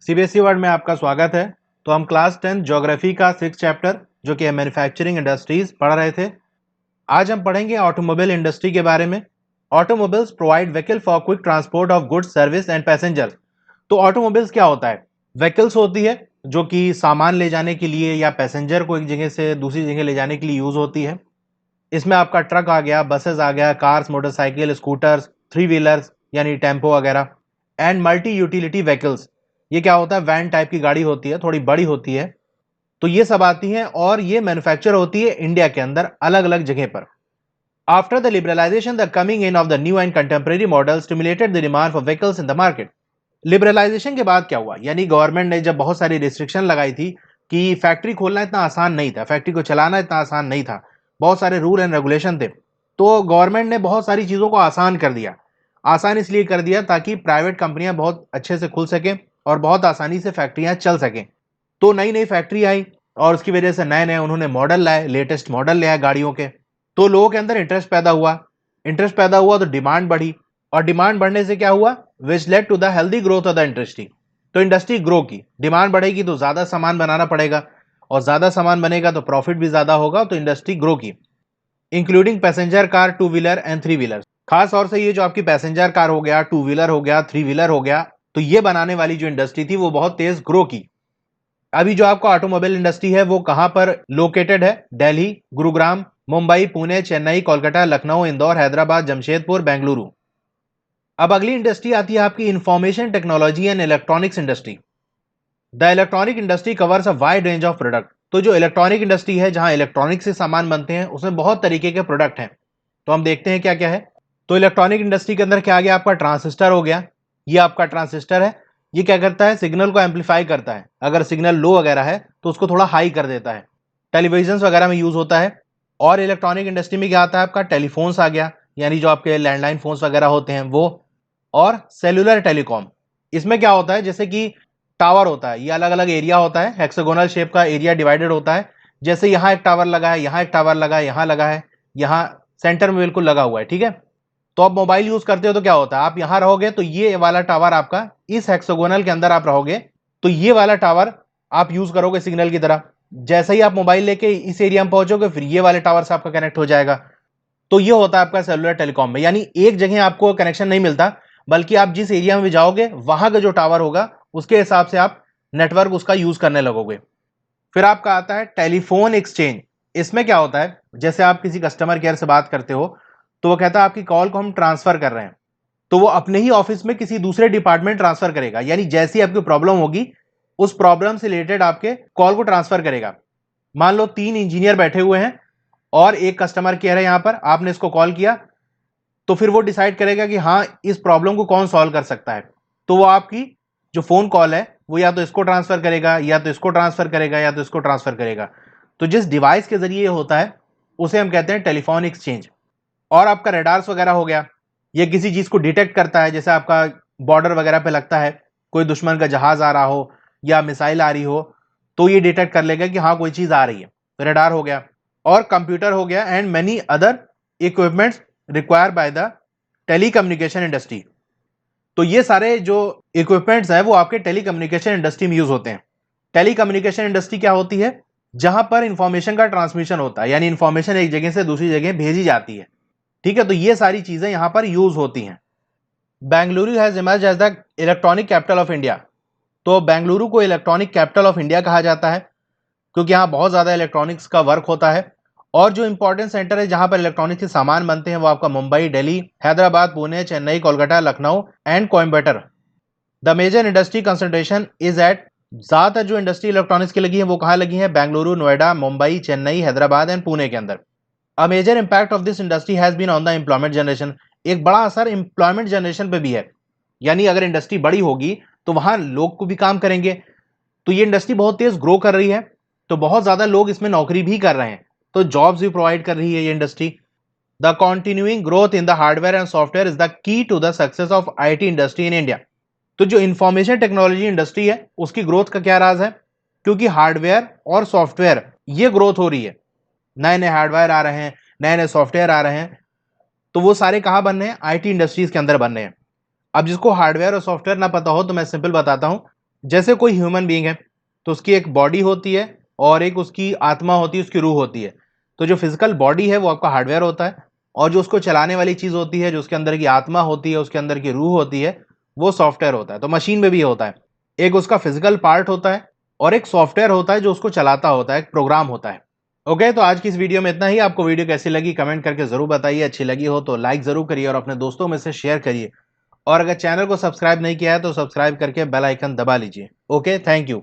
CBSE world में आपका स्वागत है। तो हम क्लास 10 ज्योग्राफी का 6 चैप्टर जो कि मैन्युफैक्चरिंग इंडस्ट्रीज पढ़ रहे थे। आज हम पढ़ेंगे ऑटोमोबाइल इंडस्ट्री के बारे में। Automobiles provide vehicle for quick transport of goods service and passengers. तो ऑटोमोबाइल्स क्या होता है? व्हीकल्स होती है जो कि सामान ले जाने के लिए या पैसेंजर को एक जगह से दूसरी जगह ले जाने के लिए यूज होती है। इसमें आपका ट्रक आ गया, बसेस आ गया, cars, motorcycle, scooters, three wheelers यानी टेम्पो वगैरह, एंड मल्टी यूटिलिटी व्हीकल्स। ये क्या होता है? वैन टाइप की गाड़ी होती है, थोड़ी बड़ी होती है। तो ये सब आती हैं और ये मैन्युफैक्चर होती है इंडिया के अंदर अलग अलग जगह पर। After the liberalization, the coming in of the new and contemporary model stimulated the demand for vehicles in the market. Liberalization के बाद क्या हुआ? यानी गवर्नमेंट ने जब बहुत सारी रिस्ट्रिक्शन लगाई थी कि फैक्ट्री खोलना इतना आसान नहीं था, फैक्ट्री को चलाना इतना आसान नहीं था, बहुत सारे रूल एंड रेगुलेशन थे। तो गवर्नमेंट ने बहुत सारी चीज़ों को आसान कर दिया। आसान इसलिए कर दिया ताकि प्राइवेट कंपनियां बहुत अच्छे से खुल सकें और बहुत आसानी से फैक्ट्रियां चल सकें। तो नई नई फैक्ट्री आई और उसकी वजह से नए नए उन्होंने मॉडल लाए, लेटेस्ट मॉडल ले आए गाड़ियों के। तो लोगों के अंदर इंटरेस्ट पैदा हुआ। इंटरेस्ट पैदा हुआ तो डिमांड बढ़ी, और डिमांड बढ़ने से क्या हुआ? Which led to the healthy growth of the industry. तो इंडस्ट्री ग्रो की, डिमांड बढ़ेगी तो ज्यादा सामान बनाना पड़ेगा, और ज्यादा सामान बनेगा तो प्रॉफिट भी ज्यादा होगा, तो इंडस्ट्री ग्रो की। Including passenger car, two wheeler and three wheeler. खास तौर से ये जो आपकी पैसेंजर कार हो गया, टू व्हीलर हो गया, थ्री व्हीलर हो गया, तो ये बनाने वाली जो इंडस्ट्री थी वो बहुत तेज ग्रो की। अभी जो आपका ऑटोमोबाइल इंडस्ट्री है वो कहां पर लोकेटेड है? दिल्ली, गुरुग्राम, मुंबई, पुणे, चेन्नई, कोलकाता, लखनऊ, इंदौर, हैदराबाद, जमशेदपुर, बेंगलुरु। अब अगली इंडस्ट्री आती है आपकी information technology and electronics industry. The electronic industry covers a wide range of product. तो जो इलेक्ट्रॉनिक इंडस्ट्री है, जहां इलेक्ट्रॉनिक से सामान बनते हैं, उसमें बहुत तरीके के प्रोडक्ट हैं। तो हम देखते हैं क्या क्या है। तो इलेक्ट्रॉनिक इंडस्ट्री के अंदर क्या आ गया? आपका ट्रांसिस्टर हो गया। ये आपका ट्रांसिस्टर है। ये क्या करता है? सिग्नल को एम्पलीफाई करता है। अगर सिग्नल लो वगैरह है तो उसको थोड़ा हाई कर देता है। टेलीविजन वगैरह में यूज होता है। और इलेक्ट्रॉनिक इंडस्ट्री में क्या आता है? आपका टेलीफोन्स आ गया, यानी जो आपके लैंडलाइन फोन्स वगैरह होते हैं वो। और सेलुलर टेलीकॉम। इसमें क्या होता है? जैसे कि टावर होता है, ये अलग अलग एरिया होता है, हेक्सागोनल शेप का एरिया डिवाइडेड होता है। जैसे यहाँ एक टावर लगा है, यहाँ एक टावर लगा है, यहाँ लगा है, यहाँ सेंटर में बिल्कुल लगा हुआ है, ठीक है। तो आप मोबाइल यूज करते हो तो क्या होता है? आप यहां रहोगे तो ये वाला टावर आपका, इस हेक्सागोनल के अंदर आप रहोगे तो ये वाला टावर आप यूज करोगे सिग्नल की तरह। जैसे ही आप मोबाइल लेके इस एरिया में पहुंचोगे, फिर ये वाले टावर से आपका कनेक्ट हो जाएगा। तो ये होता है आपका सेलुलर टेलीकॉम में, यानी एक जगह आपको कनेक्शन नहीं मिलता, बल्कि आप जिस एरिया में भी जाओगे वहां का जो टावर होगा उसके हिसाब से आप नेटवर्क उसका यूज करने लगोगे। फिर आपका आता है टेलीफोन एक्सचेंज। इसमें क्या होता है? जैसे आप किसी कस्टमर केयर से बात करते हो तो वो कहता है आपकी कॉल को हम ट्रांसफर कर रहे हैं, तो वो अपने ही ऑफिस में किसी दूसरे डिपार्टमेंट ट्रांसफर करेगा। यानी जैसी आपकी प्रॉब्लम होगी उस प्रॉब्लम से रिलेटेड आपके कॉल को ट्रांसफर करेगा। मान लो 3 इंजीनियर बैठे हुए हैं और एक कस्टमर केयर है, यहां पर आपने इसको कॉल किया, तो फिर वो डिसाइड करेगा कि हाँ, इस प्रॉब्लम को कौन सॉल्व कर सकता है। तो वो आपकी जो फोन कॉल है वो या तो इसको ट्रांसफर करेगा, या तो इसको ट्रांसफर करेगा, या तो इसको ट्रांसफर करेगा। तो जिस डिवाइस के जरिए होता है उसे हम कहते हैं टेलीफोन एक्सचेंज। और आपका रेडार्स वगैरह हो गया, ये किसी चीज को डिटेक्ट करता है। जैसे आपका बॉर्डर वगैरह पे लगता है, कोई दुश्मन का जहाज आ रहा हो या मिसाइल आ रही हो, तो ये डिटेक्ट कर लेगा कि हाँ कोई चीज आ रही है, रेडार हो गया। और कंप्यूटर हो गया, and many other equipments require by the telecommunication industry. तो ये सारे जो इक्विपमेंट्स हैं वो आपके टेलीकम्युनिकेशन इंडस्ट्री में यूज होते हैं। टेलीकम्युनिकेशन इंडस्ट्री क्या होती है? जहां पर इंफॉर्मेशन का ट्रांसमिशन होता है, यानी इंफॉर्मेशन एक जगह से दूसरी जगह भेजी जाती है, ठीक है। तो ये सारी चीजें यहां पर यूज होती हैं। Bengaluru has emerge as the electronic capital of India. तो बेंगलुरु को इलेक्ट्रॉनिक कैपिटल ऑफ इंडिया कहा जाता है, क्योंकि यहाँ बहुत ज्यादा इलेक्ट्रॉनिक्स का वर्क होता है। और जो इंपॉर्टेंट सेंटर है जहां पर इलेक्ट्रॉनिक्स के सामान बनते हैं वो आपका Mumbai, Delhi, Hyderabad, Pune, Chennai, Kolkata, Lucknow and Coimbatore. The major industry concentration is at, ज्यादातर जो इंडस्ट्री इलेक्ट्रॉनिक्स की लगी है वो कहाँ लगी है? बेंगलुरु, नोएडा, मुंबई, चेन्नई, हैदराबाद एंड पुणे के अंदर। A major impact of this industry has been on the employment generation. एक बड़ा असर एम्प्लॉयमेंट जनरेशन पे भी है, यानी अगर इंडस्ट्री बड़ी होगी तो वहां लोग को भी काम करेंगे। तो ये इंडस्ट्री बहुत तेज ग्रो कर रही है, तो बहुत ज्यादा लोग इसमें नौकरी भी कर रहे हैं, तो जॉब्स भी प्रोवाइड कर रही है ये industry. The continuing growth in the hardware and software is the key to the success of IT industry in India. तो जो इंफॉर्मेशन टेक्नोलॉजी इंडस्ट्री है उसकी ग्रोथ का क्या राज है? क्योंकि हार्डवेयर और सॉफ्टवेयर ये ग्रोथ हो रही है, नए नए हार्डवेयर आ रहे हैं, नए नए सॉफ्टवेयर आ रहे हैं, तो वो सारे कहां बनने हैं? आईटी इंडस्ट्रीज के अंदर बनने हैं। अब जिसको हार्डवेयर और सॉफ्टवेयर ना पता हो तो मैं सिंपल बताता हूं, जैसे कोई ह्यूमन बीइंग है तो उसकी एक बॉडी होती है और एक उसकी आत्मा होती है, उसकी रूह होती है। तो जो फिजिकल बॉडी है वो आपका हार्डवेयर होता है, और जो उसको चलाने वाली चीज होती है, जो उसके अंदर की आत्मा होती है, उसके अंदर की रूह होती है, वो सॉफ्टवेयर होता है। तो मशीन में भी ये होता है, एक उसका फिजिकल पार्ट होता है और एक सॉफ्टवेयर होता है जो उसको चलाता होता है, एक प्रोग्राम होता है। ओके, तो आज की इस वीडियो में इतना ही। आपको वीडियो कैसी लगी कमेंट करके जरूर बताइए, अच्छी लगी हो तो लाइक जरूर करिए और अपने दोस्तों में से शेयर करिए। और अगर चैनल को सब्सक्राइब नहीं किया है तो सब्सक्राइब करके बेल आइकन दबा लीजिए। Okay, thank you.